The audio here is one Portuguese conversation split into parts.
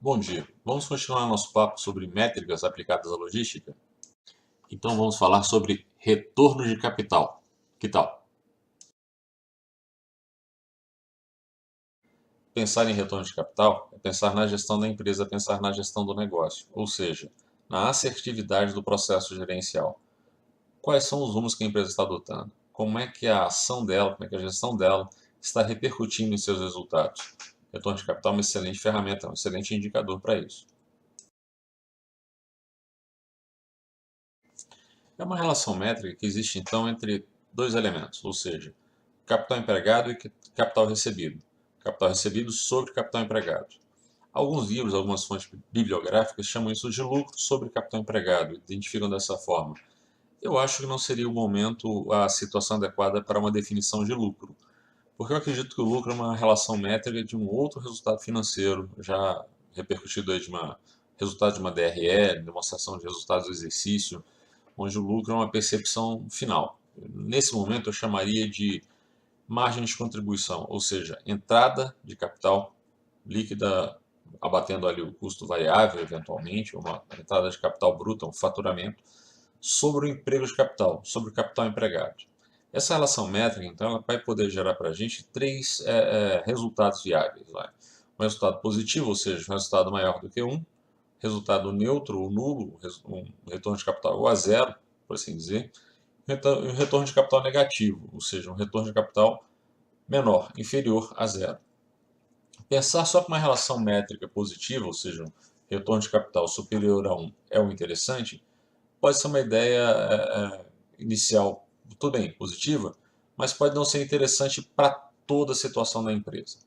Bom dia. Vamos continuar nosso papo sobre métricas aplicadas à logística? Então vamos falar sobre retorno de capital. Que tal? Pensar em retorno de capital é pensar na gestão da empresa, pensar na gestão do negócio, ou seja, na assertividade do processo gerencial. Quais são os rumos que a empresa está adotando? Como é que a ação dela, como é que a gestão dela está repercutindo em seus resultados? Retorno de capital é uma excelente ferramenta, um excelente indicador para isso. É uma relação métrica que existe então entre dois elementos, ou seja, capital empregado e capital recebido. Capital recebido sobre capital empregado. Alguns livros, algumas fontes bibliográficas chamam isso de lucro sobre capital empregado, identificam dessa forma. Eu acho que não seria o momento, a situação adequada para uma definição de lucro, porque eu acredito que o lucro é uma relação métrica de um outro resultado financeiro, já repercutido aí de uma resultado de uma DRE, demonstração de resultados do exercício, onde o lucro é uma percepção final. Nesse momento eu chamaria de margem de contribuição, ou seja, entrada de capital líquida abatendo ali o custo variável, eventualmente, uma entrada de capital bruta, um faturamento, sobre o emprego de capital, sobre o capital empregado. Essa relação métrica, então, ela vai poder gerar para a gente três resultados viáveis. Vai. Um resultado positivo, ou seja, um resultado maior do que um, resultado neutro ou nulo, um retorno de capital igual a zero, por assim dizer, e um retorno de capital negativo, ou seja, um retorno de capital menor, inferior a zero. Pensar só com uma relação métrica positiva, ou seja, um retorno de capital superior a um é o interessante, pode ser uma ideia inicial, tudo bem, positiva, mas pode não ser interessante para toda a situação da empresa.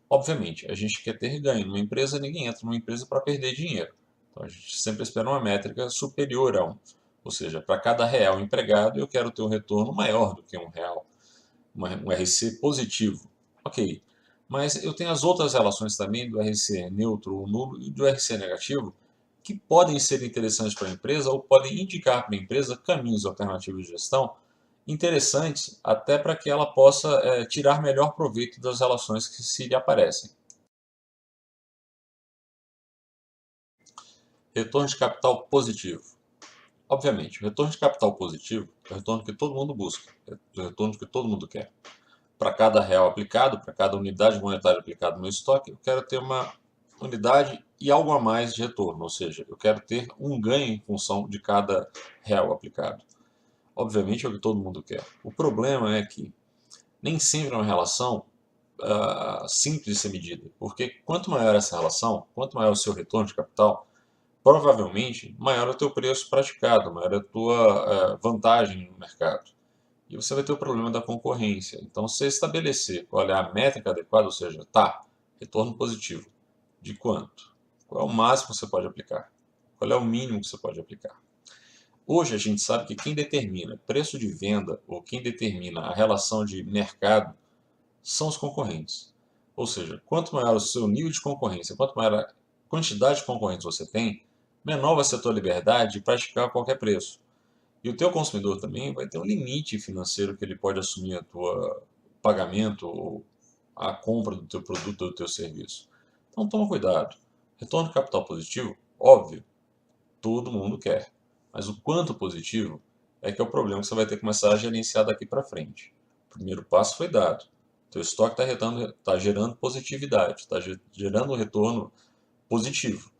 Obviamente, a gente quer ter ganho numa empresa, ninguém entra numa empresa para perder dinheiro. Então a gente sempre espera uma métrica superior a um. Ou seja, para cada real empregado, eu quero ter um retorno maior do que um real, um RC positivo. Ok, mas eu tenho as outras relações também do RC neutro ou nulo e do RC negativo, que podem ser interessantes para a empresa ou podem indicar para a empresa caminhos alternativos de gestão interessantes até para que ela possa tirar melhor proveito das relações que se lhe aparecem. Retorno de capital positivo. Obviamente, o retorno de capital positivo é o retorno que todo mundo busca, é o retorno que todo mundo quer. Para cada real aplicado, para cada unidade monetária aplicada no meu estoque, eu quero ter uma unidade e algo a mais de retorno, ou seja, eu quero ter um ganho em função de cada real aplicado. Obviamente é o que todo mundo quer. O problema é que nem sempre é uma relação simples de ser medida, porque quanto maior essa relação, quanto maior o seu retorno de capital, provavelmente maior é o teu preço praticado, maior é a tua vantagem no mercado. E você vai ter o problema da concorrência. Então, se você estabelecer qual é a métrica adequada, ou seja, tá, retorno positivo, de quanto? Qual é o máximo que você pode aplicar? Qual é o mínimo que você pode aplicar? Hoje a gente sabe que quem determina preço de venda ou quem determina a relação de mercado são os concorrentes. Ou seja, quanto maior o seu nível de concorrência, quanto maior a quantidade de concorrentes você tem, menor vai ser a tua liberdade de praticar qualquer preço. E o teu consumidor também vai ter um limite financeiro que ele pode assumir a tua pagamento ou a compra do teu produto ou do teu serviço. Então toma cuidado. Retorno de capital positivo, óbvio, todo mundo quer. Mas o quanto positivo é que é o problema que você vai ter que começar a gerenciar daqui para frente. O primeiro passo foi dado. Teu estoque está gerando positividade, está gerando um retorno positivo.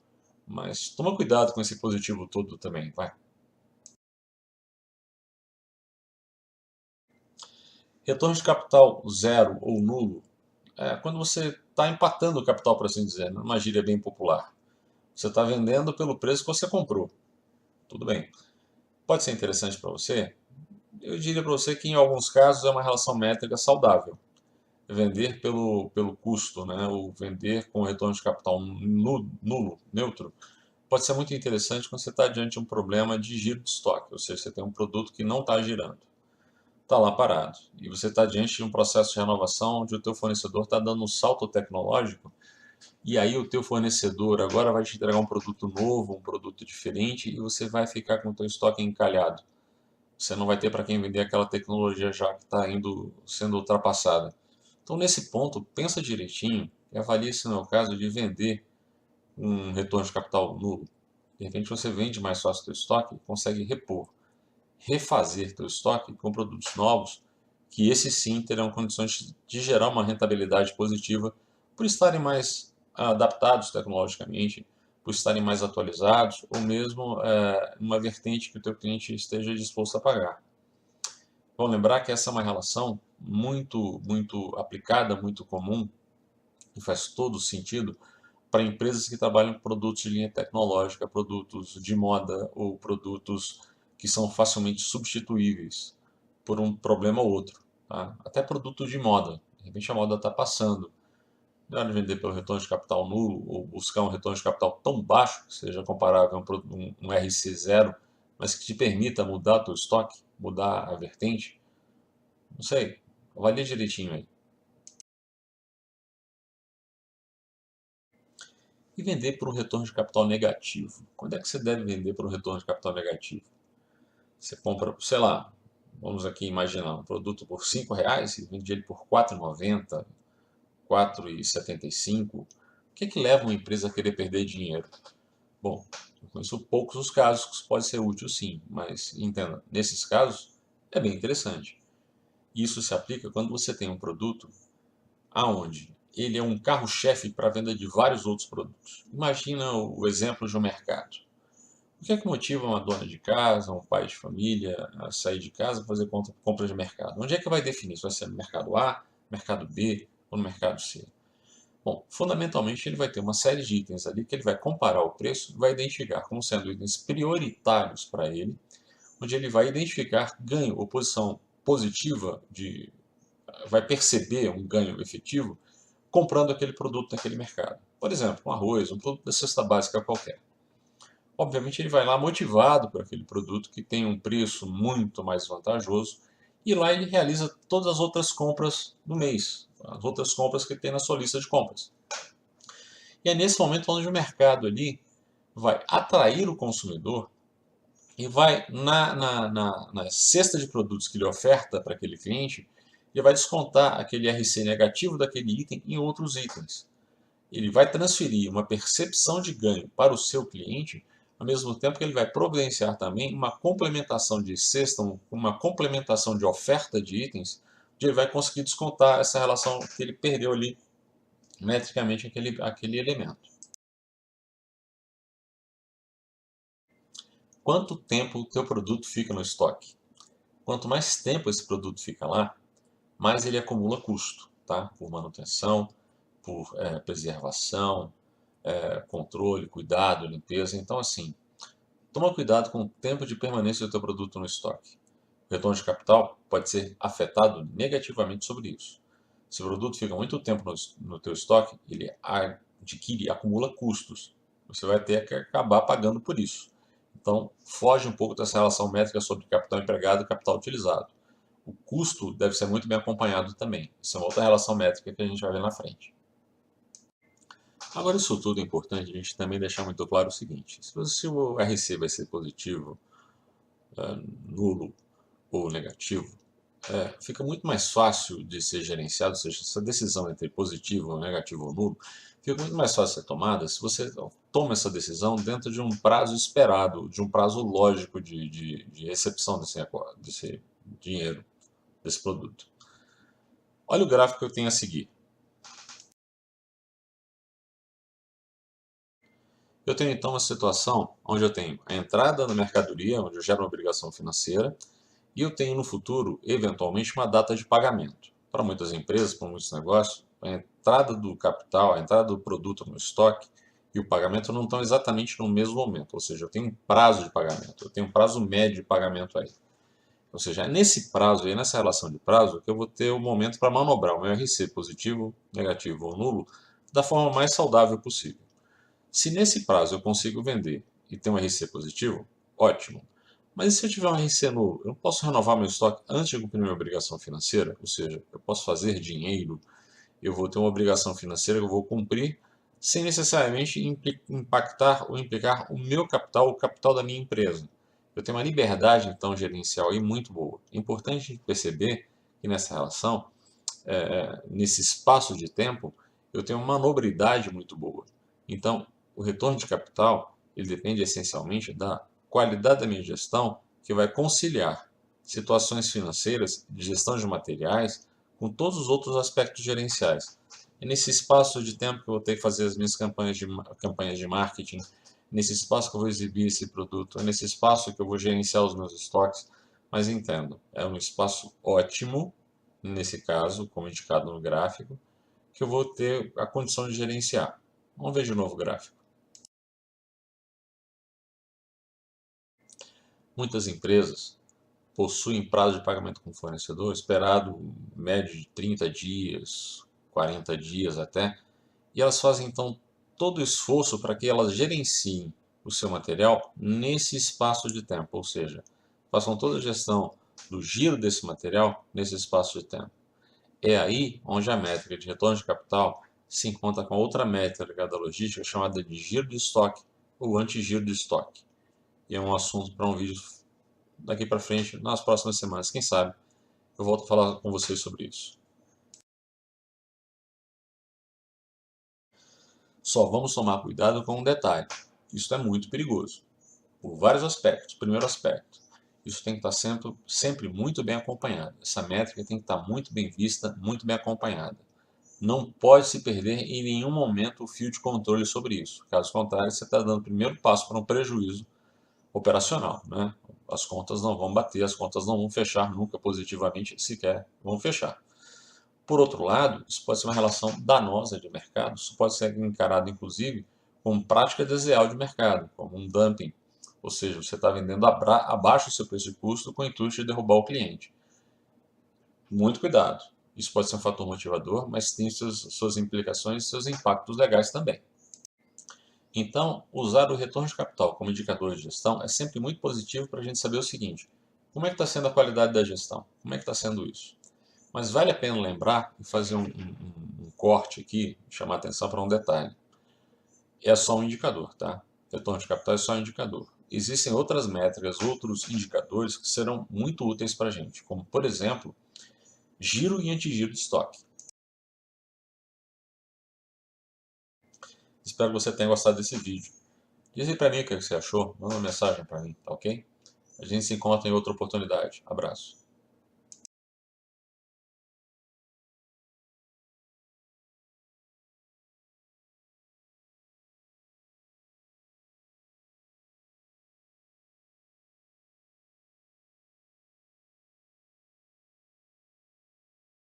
Mas toma cuidado com esse positivo todo também, vai. Retorno de capital zero ou nulo é quando você está empatando o capital, por assim dizer, numa gíria bem popular. Você está vendendo pelo preço que você comprou. Tudo bem. Pode ser interessante para você? Eu diria para você que em alguns casos é uma relação métrica saudável. Vender pelo custo, né? Ou vender com retorno de capital nulo, neutro, pode ser muito interessante quando você está diante de um problema de giro de estoque, ou seja, você tem um produto que não está girando, está lá parado. E você está diante de um processo de renovação onde o teu fornecedor está dando um salto tecnológico e aí o teu fornecedor agora vai te entregar um produto novo, um produto diferente e você vai ficar com o teu estoque encalhado. Você não vai ter para quem vender aquela tecnologia já que está sendo ultrapassada. Então, nesse ponto, pensa direitinho e avalie se não é o caso de vender um retorno de capital nulo. De repente você vende mais fácil o teu estoque e consegue repor, refazer teu estoque com produtos novos, que esses sim terão condições de gerar uma rentabilidade positiva por estarem mais adaptados tecnologicamente, por estarem mais atualizados, ou mesmo uma vertente que o teu cliente esteja disposto a pagar. Bom, lembrar que essa é uma relação muito aplicada, muito comum, e faz todo sentido para empresas que trabalham com produtos de linha tecnológica, produtos de moda ou produtos que são facilmente substituíveis por um problema ou outro. Tá? Até produtos de moda. De repente a moda está passando. Melhor vender pelo retorno de capital nulo ou buscar um retorno de capital tão baixo que seja comparável a um RC zero, mas que te permita mudar o teu estoque, mudar a vertente. Não sei, avalie direitinho aí. E vender por um retorno de capital negativo. Quando é que você deve vender por um retorno de capital negativo? Você compra, sei lá, vamos aqui imaginar um produto por R$ 5 e vende ele por R$ 4,90, R$ 4,75. O que leva uma empresa a querer perder dinheiro? Bom, eu conheço poucos os casos que isso pode ser útil sim, mas entenda, nesses casos é bem interessante. Isso se aplica quando você tem um produto aonde ele é um carro-chefe para a venda de vários outros produtos. Imagina o exemplo de um mercado. O que é que motiva uma dona de casa, um pai de família a sair de casa para fazer compra de mercado? Onde é que vai definir se vai ser no mercado A, mercado B ou no mercado C? Bom, fundamentalmente ele vai ter uma série de itens ali que ele vai comparar o preço e vai identificar como sendo itens prioritários para ele, onde ele vai identificar ganho ou posição positiva, vai perceber um ganho efetivo comprando aquele produto naquele mercado. Por exemplo, um arroz, um produto da cesta básica qualquer. Obviamente ele vai lá motivado por aquele produto que tem um preço muito mais vantajoso e lá ele realiza todas as outras compras do mês, as outras compras que tem na sua lista de compras. E é nesse momento onde o mercado ali vai atrair o consumidor e vai na cesta de produtos que ele oferta para aquele cliente, ele vai descontar aquele RC negativo daquele item em outros itens. Ele vai transferir uma percepção de ganho para o seu cliente, ao mesmo tempo que ele vai providenciar também uma complementação de cesta, uma complementação de oferta de itens, onde ele vai conseguir descontar essa relação que ele perdeu ali, metricamente, aquele elemento. Quanto tempo o teu produto fica no estoque? Quanto mais tempo esse produto fica lá, mais ele acumula custo, tá? Por manutenção, por preservação, controle, cuidado, limpeza. Então, assim, toma cuidado com o tempo de permanência do teu produto no estoque. O retorno de capital pode ser afetado negativamente sobre isso. Se o produto fica muito tempo no teu estoque, ele acumula custos. Você vai ter que acabar pagando por isso. Então, foge um pouco dessa relação métrica sobre capital empregado e capital utilizado. O custo deve ser muito bem acompanhado também. Isso é uma outra relação métrica que a gente vai ver na frente. Agora, isso tudo é importante a gente também deixar muito claro o seguinte: se o RC vai ser positivo, nulo ou negativo, fica muito mais fácil de ser gerenciado, ou seja, essa decisão entre positivo, negativo ou nulo, fica muito mais fácil de ser tomada se você toma essa decisão dentro de um prazo esperado, de um prazo lógico de recepção desse dinheiro, desse produto. Olha o gráfico que eu tenho a seguir. Eu tenho então uma situação onde eu tenho a entrada na mercadoria, onde eu gero uma obrigação financeira, e eu tenho no futuro, eventualmente, uma data de pagamento. Para muitas empresas, para muitos negócios, a entrada do capital, a entrada do produto no estoque e o pagamento não estão exatamente no mesmo momento. Ou seja, eu tenho um prazo de pagamento, eu tenho um prazo médio de pagamento aí. Ou seja, é nesse prazo, nessa relação de prazo, que eu vou ter o momento para manobrar o meu RC positivo, negativo ou nulo da forma mais saudável possível. Se nesse prazo eu consigo vender e ter um RC positivo, ótimo. Mas e se eu tiver um RC nulo, eu não posso renovar meu estoque antes de cumprir minha obrigação financeira? Ou seja, eu posso fazer dinheiro, eu vou ter uma obrigação financeira que eu vou cumprir sem necessariamente impactar ou implicar o meu capital, o capital da minha empresa. Eu tenho uma liberdade, então, gerencial aí muito boa. É importante perceber que nessa relação, nesse espaço de tempo, eu tenho uma manobridade muito boa. Então, o retorno de capital ele depende essencialmente da qualidade da minha gestão, que vai conciliar situações financeiras, de gestão de materiais, com todos os outros aspectos gerenciais. É nesse espaço de tempo que eu vou ter que fazer as minhas campanhas de marketing, nesse espaço que eu vou exibir esse produto, é nesse espaço que eu vou gerenciar os meus estoques. Mas entendo, é um espaço ótimo, nesse caso, como indicado no gráfico, que eu vou ter a condição de gerenciar. Vamos ver de novo o gráfico. Muitas empresas possuem prazo de pagamento com o fornecedor esperado médio de 30 dias, 40 dias até, e elas fazem então todo o esforço para que elas gerenciem o seu material nesse espaço de tempo, ou seja, façam toda a gestão do giro desse material nesse espaço de tempo. É aí onde a métrica de retorno de capital se encontra com outra métrica da logística chamada de giro de estoque ou antigiro de estoque. E é um assunto para um vídeo daqui para frente, nas próximas semanas. Quem sabe eu volto a falar com vocês sobre isso. Só vamos tomar cuidado com um detalhe. Isso é muito perigoso, por vários aspectos. Primeiro aspecto, isso tem que estar sempre muito bem acompanhado. Essa métrica tem que estar muito bem vista, muito bem acompanhada. Não pode se perder em nenhum momento o fio de controle sobre isso. Caso contrário, você está dando o primeiro passo para um prejuízo operacional, né? As contas não vão bater, as contas não vão fechar nunca positivamente, sequer vão fechar. Por outro lado, isso pode ser uma relação danosa de mercado, isso pode ser encarado inclusive como prática desleal de mercado, como um dumping, ou seja, você está vendendo abaixo do seu preço de custo com o intuito de derrubar o cliente. Muito cuidado, isso pode ser um fator motivador, mas tem suas implicações e seus impactos legais também. Então, usar o retorno de capital como indicador de gestão é sempre muito positivo para a gente saber o seguinte: como é que está sendo a qualidade da gestão? Como é que está sendo isso? Mas vale a pena lembrar e fazer um corte aqui, chamar atenção para um detalhe. É só um indicador, tá? Retorno de capital é só um indicador. Existem outras métricas, outros indicadores que serão muito úteis para a gente, como, por exemplo, giro e antigiro de estoque. Espero que você tenha gostado desse vídeo. Diz aí para mim o que você achou, manda uma mensagem para mim, tá ok? A gente se encontra em outra oportunidade. Abraço.